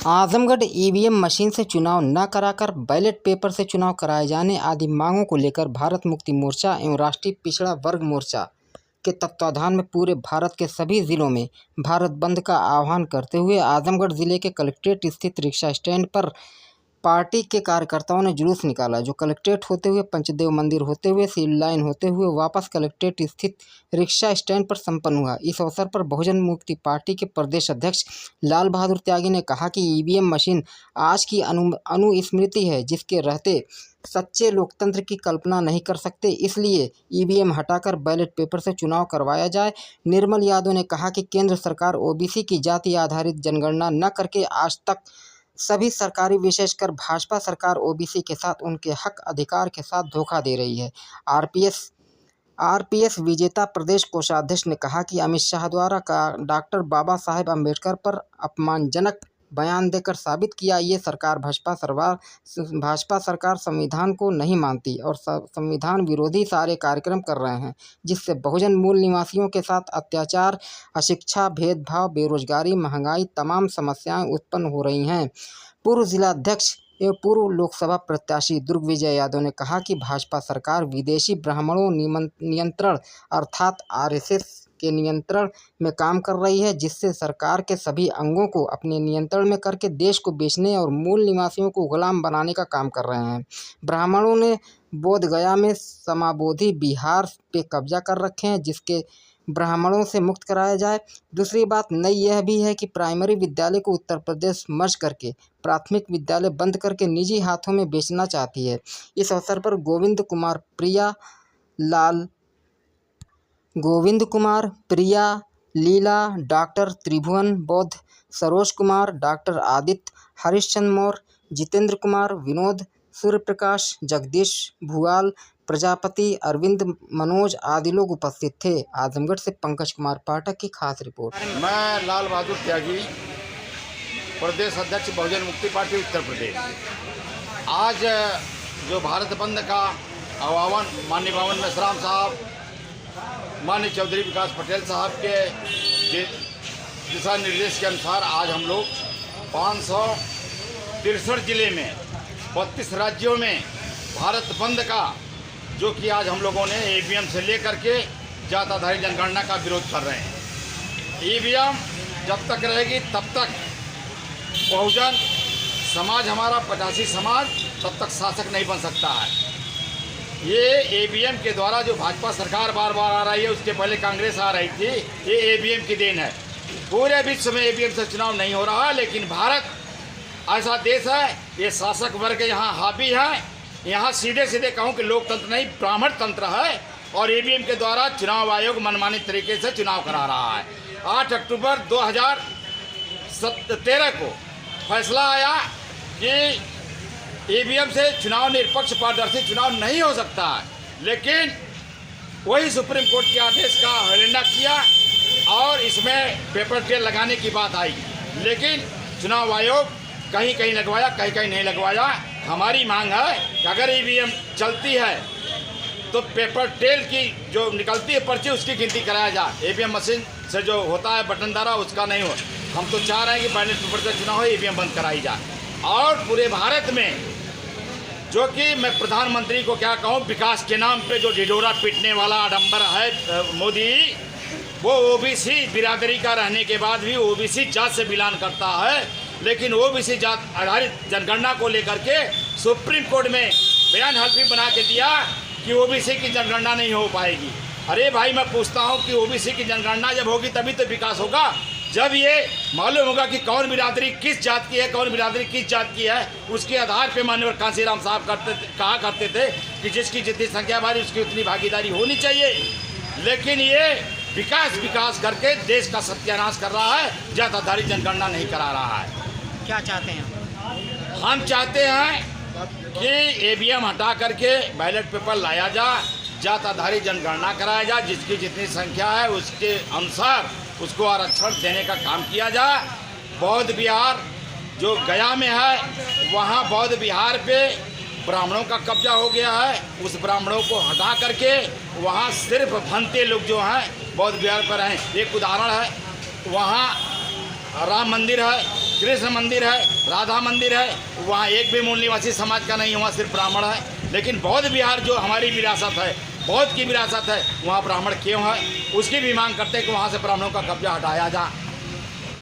Azamgarh EVM machine से चुनाव न कराकर बैलेट पेपर से चुनाव कराए जाने आदि मांगों को लेकर भारत मुक्ति मोर्चा एवं राष्ट्रीय पिछड़ा वर्ग मोर्चा के तत्वाधान में पूरे भारत के सभी जिलों में भारत बंद का आह्वान करते हुए आजमगढ़ जिले के कलेक्ट्रेट स्थित रिक्शा स्टैंड पर पार्टी के कार्यकर्ताओं ने जुलूस निकाला, जो कलेक्ट्रेट होते हुए पंचदेव मंदिर होते हुए सिविल लाइन होते हुए वापस कलेक्ट्रेट स्थित रिक्शा स्टैंड पर संपन्न हुआ। इस अवसर पर बहुजन मुक्ति पार्टी के प्रदेश अध्यक्ष लाल बहादुर त्यागी ने कहा कि ईवीएम मशीन आज की अनुस्मृति है, जिसके रहते सच्चे लोकतंत्र की कल्पना नहीं कर सकते, इसलिए ईवीएम हटाकर बैलेट पेपर से चुनाव करवाया जाए। निर्मल यादव ने कहा कि केंद्र सरकार ओबीसी की जाति आधारित जनगणना न करके आज तक सभी सरकारी विशेषकर भाजपा सरकार ओबीसी के साथ उनके हक अधिकार के साथ धोखा दे रही है। आरपीएस विजेता प्रदेश कोषाध्यक्ष ने कहा कि अमित शाह द्वारा डॉक्टर बाबा साहेब अम्बेडकर पर अपमानजनक बयान देकर साबित किया ये सरकार भाजपा सरकार संविधान को नहीं मानती और संविधान विरोधी सारे कार्यक्रम कर रहे हैं, जिससे बहुजन मूल निवासियों के साथ अत्याचार, अशिक्षा, भेदभाव, बेरोजगारी, महंगाई तमाम समस्याएं उत्पन्न हो रही हैं। पूर्व जिलाध्यक्ष एवं पूर्व लोकसभा प्रत्याशी दुर्ग विजय यादव ने कहा कि भाजपा सरकार विदेशी ब्राह्मणों नियंत्रण अर्थात आरएसएस के नियंत्रण में काम कर रही है, जिससे सरकार के सभी अंगों को अपने नियंत्रण में करके देश को बेचने और मूल निवासियों को गुलाम बनाने का काम कर रहे हैं। ब्राह्मणों ने बोधगया में समाबोधि बिहार पे कब्जा कर रखे हैं, जिसके ब्राह्मणों से मुक्त कराया जाए। दूसरी बात नई यह भी है कि प्राइमरी विद्यालय को उत्तर प्रदेश मर्ज करके प्राथमिक विद्यालय बंद करके निजी हाथों में बेचना चाहती है। इस अवसर पर गोविंद कुमार, प्रिया, लीला, डॉक्टर त्रिभुवन बौद्ध, सरोज कुमार, डॉक्टर आदित्य, हरिश्चंद्र मौर्य, जितेंद्र कुमार, विनोद, सूर्यप्रकाश, जगदीश भुआल, प्रजापति, अरविंद, मनोज आदि लोग उपस्थित थे। आजमगढ़ से पंकज कुमार पाठक की खास रिपोर्ट। मैं लाल बहादुर त्यागी, प्रदेश अध्यक्ष बहुजन मुक्ति पार्टी उत्तर प्रदेश। आज जो भारत बंद का आह्वान माननीय बावन मेश्राम साहब, माननीय चौधरी विकास पटेल साहब के दिशा निर्देश के अनुसार आज हम लोग 563 जिले में 32 राज्यों में भारत बंद का जो कि आज हम लोगों ने ईवीएम से लेकर के जात आधारित जनगणना का विरोध कर रहे हैं। ईवीएम जब तक रहेगी तब तक बहुजन समाज, हमारा 85 समाज तब तक शासक नहीं बन सकता है। ये ईवीएम के द्वारा जो भाजपा सरकार बार बार आ रही है, उसके पहले कांग्रेस आ रही थी, ये ईवीएम की देन है। पूरे विश्व में ईवीएम से चुनाव नहीं हो रहा, लेकिन भारत ऐसा देश है, ये शासक वर्ग यहाँ हावी है। यहाँ सीधे सीधे कहूँ कि लोकतंत्र नहीं ब्राह्मण तंत्र है, और ईवीएम के द्वारा चुनाव आयोग मनमानी तरीके से चुनाव करा रहा है। 8 अक्टूबर 2013 को फैसला आया कि ईवीएम से चुनाव निष्पक्ष पारदर्शी चुनाव नहीं हो सकता है, लेकिन वही सुप्रीम कोर्ट के आदेश का अवहेलना किया और इसमें पेपर टेल लगाने की बात आई, लेकिन चुनाव आयोग कहीं कहीं लगवाया, कहीं कहीं नहीं लगवाया। हमारी मांग है कि अगर ईवीएम चलती है तो पेपर टेल की जो निकलती है पर्ची, उसकी गिनती कराया जाए। ईवीएम मशीन से जो होता है बटन द्वारा, उसका नहीं हो। हम तो चाह रहे हैं कि बैलेट पेपर से चुनाव हो, ईवीएम बंद कराई जाए। और पूरे भारत में जो कि मैं प्रधानमंत्री को क्या कहूँ, विकास के नाम पे जो ढिढोरा पीटने वाला आडंबर है मोदी, वो ओबीसी बिरादरी का रहने के बाद भी ओबीसी जात से बिलोंग करता है, लेकिन ओबीसी जात आधारित जनगणना को लेकर के सुप्रीम कोर्ट में बयान हल्फी बना के दिया कि ओबीसी की जनगणना नहीं हो पाएगी। अरे भाई, मैं पूछता हूँ कि ओबीसी की जनगणना जब होगी तभी तो विकास होगा, जब ये मालूम होगा कि कौन बिरादरी किस जात की है, कौन बिरादरी किस जात की है। उसके आधार पे माननीय कांसीराम साहब कहा करते थे कि जिसकी जितनी संख्या भारी उसकी उतनी भागीदारी होनी चाहिए, लेकिन ये विकास करके देश का सत्यानाश कर रहा है, जात आधारित जनगणना नहीं करा रहा है। क्या चाहते हैं हम चाहते हैं कि ईवीएम हटा करके बैलेट पेपर लाया जा, जात आधारित जनगणना कराया जा, जिसकी जितनी संख्या है उसके अनुसार उसको आरक्षण देने का काम किया जाए। बौद्ध विहार जो गया में है, वहाँ बौद्ध विहार पे ब्राह्मणों का कब्जा हो गया है, उस ब्राह्मणों को हटा करके वहाँ सिर्फ भंते लोग जो हैं बौद्ध विहार पर हैं। एक उदाहरण है, वहाँ राम मंदिर है, कृष्ण मंदिर है, राधा मंदिर है, वहाँ एक भी मूल निवासी समाज का नहीं, वहाँ सिर्फ ब्राह्मण है। लेकिन बौद्ध विहार जो हमारी विरासत है, बौद्ध की विरासत है, वहाँ ब्राह्मण क्यों है, उसकी भी मांग करते हैं कि वहाँ से ब्राह्मणों का कब्जा हटाया जाए।